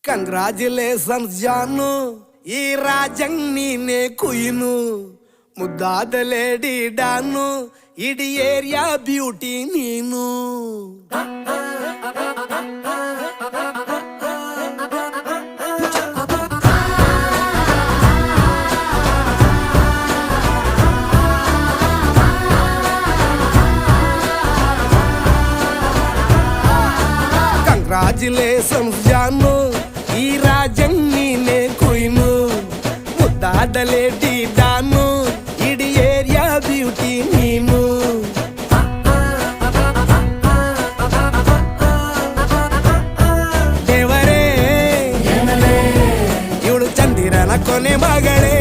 Congratulations ಜಾನು, ಈ ರಾಜಂಗ್ ನೀನೆ ಕುಯ್ನು, ಮುದ್ದಾದ ಲೇಡಿ ಡಾನು, ಇಡೀ ಏರಿಯಾ ಬ್ಯೂಟಿ ನೀನು. ಕಂಗ್ರಾಚುಲೇಷನ್ಸ್ ಜಾನು, ಈ ರಾಜಂಗ್ ನೀನೆ ಕುಯ್ನು, ಮುದ್ದಾದ ಲೇಡಿ ಡಾನು, ಇಡೀ ಏರಿಯಾ ಬ್ಯೂಟಿ ನೀನು. ದೇವರೇ ಇವಳು ಚಂದಿರನ ಕೊನೆ ಮಗಳೇ.